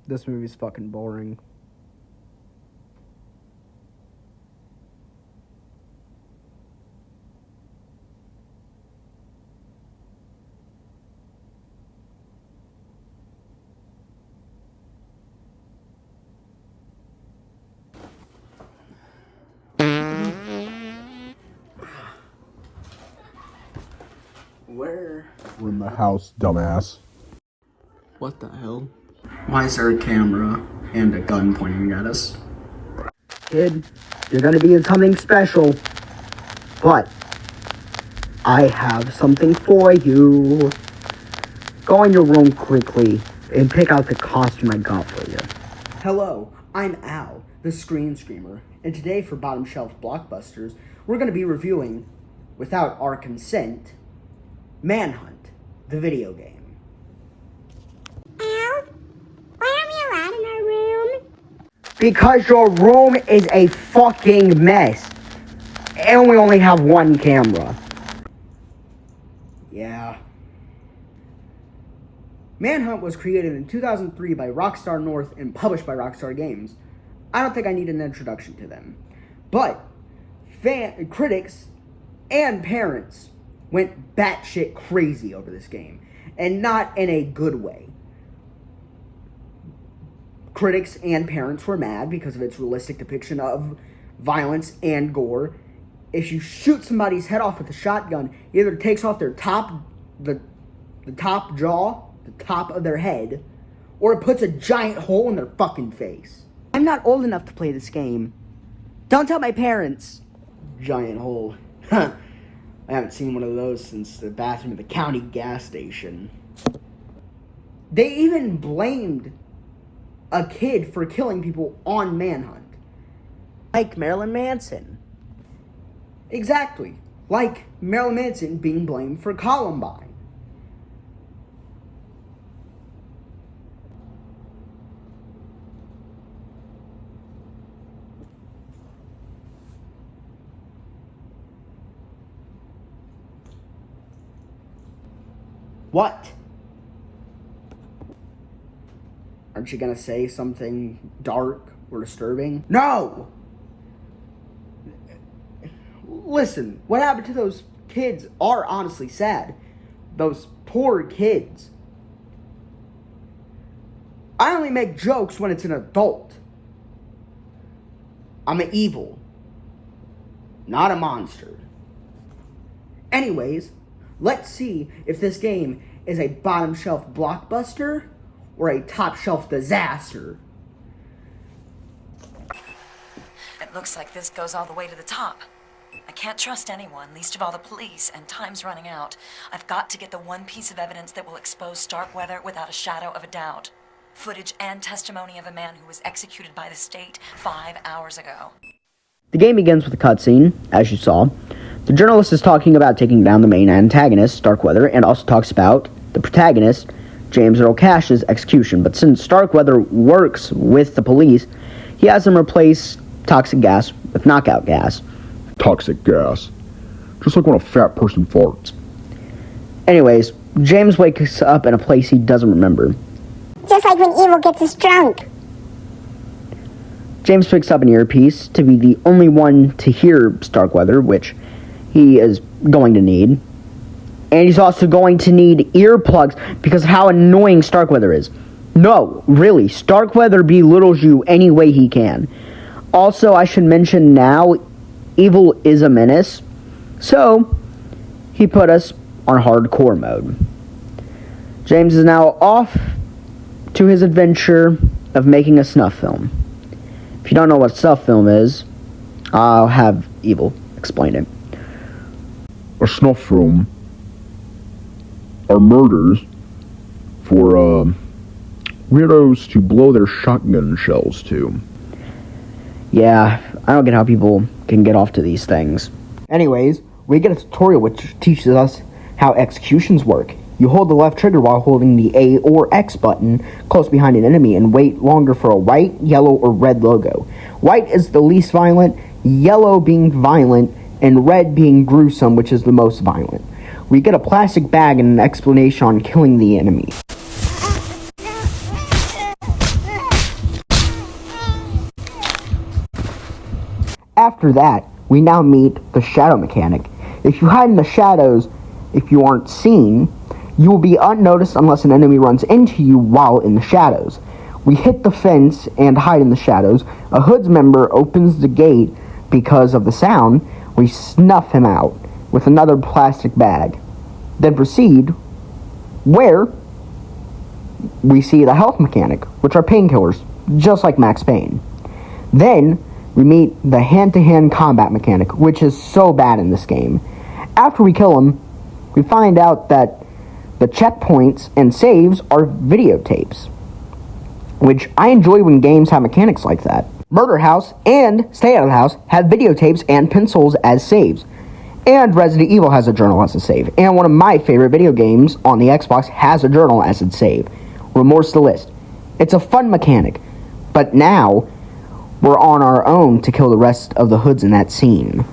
This movie's fucking boring. Where? We're in the house, dumbass. What the hell? Why is there a camera and a gun pointing at us? Kid, you're gonna be in something special. But I have something for you. Go in your room quickly and pick out the costume I got for you. Hello, I'm Al, the Screen Screamer, and today for Bottom Shelf Blockbusters, we're going to be reviewing, without our consent, Manhunt, the video game. Al, why aren't we allowed in our room? Because your room is a fucking mess. And we only have one camera. Yeah. Manhunt was created in 2003 by Rockstar North and published by Rockstar Games. I don't think I need an introduction to them. But critics and parents went batshit crazy over this game. And not in a good way. Critics and parents were mad because of its realistic depiction of violence and gore. If you shoot somebody's head off with a shotgun, it either takes off their the top jaw, the top of their head, or it puts a giant hole in their fucking face. I'm not old enough to play this game. Don't tell my parents. Giant hole. I haven't seen one of those since the bathroom at the county gas station. They even blamed a kid for killing people on Manhunt. Like Marilyn Manson. Exactly. Like Marilyn Manson being blamed for Columbine. What? Aren't you gonna say something dark or disturbing? No! Listen, what happened to those kids are honestly sad. Those poor kids. I only make jokes when it's an adult. I'm an evil, not a monster. Anyways, let's see if this game is a bottom shelf blockbuster or a top shelf disaster. It looks like this goes all the way to the top. I can't trust anyone, least of all the police, and time's running out. I've got to get the one piece of evidence that will expose Starkweather without a shadow of a doubt. Footage and testimony of a man who was executed by the state 5 hours ago. The game begins with a cutscene, as you saw. The journalist is talking about taking down the main antagonist, Starkweather, and also talks about the protagonist, James Earl Cash's execution. But since Starkweather works with the police, he has them replace toxic gas with knockout gas. Toxic gas. Just like when a fat person farts. Anyways, James wakes up in a place he doesn't remember. Just like when evil gets us drunk. James picks up an earpiece to be the only one to hear Starkweather, which he is going to need. And he's also going to need earplugs because of how annoying Starkweather is. No, really, Starkweather belittles you any way he can. Also, I should mention now, evil is a menace, so he put us on hardcore mode. James is now off to his adventure of making a snuff film. If you don't know what snuff film is, I'll have Evil explain it. A snuff film are murders for weirdos to blow their shotgun shells to. Yeah, I don't get how people can get off to these things. Anyways, we get a tutorial which teaches us how executions work. You hold the left trigger while holding the A or X button close behind an enemy and wait longer for a white, yellow, or red logo. White is the least violent, yellow being violent, and red being gruesome, which is the most violent. We get a plastic bag and an explanation on killing the enemy. After that, we now meet the shadow mechanic. If you hide in the shadows, if you aren't seen, you will be unnoticed unless an enemy runs into you while in the shadows. We hit the fence and hide in the shadows. A Hoods member opens the gate because of the sound. We snuff him out with another plastic bag. Then proceed where we see the health mechanic, which are painkillers, just like Max Payne. Then we meet the hand-to-hand combat mechanic, which is so bad in this game. After we kill him, we find out that the checkpoints and saves are videotapes, which I enjoy when games have mechanics like that. Murder House and Stay Out of the House have videotapes and pencils as saves. And Resident Evil has a journal as a save. And one of my favorite video games on the Xbox has a journal as its save. Remorse the List. It's a fun mechanic, but now we're on our own to kill the rest of the Hoods in that scene.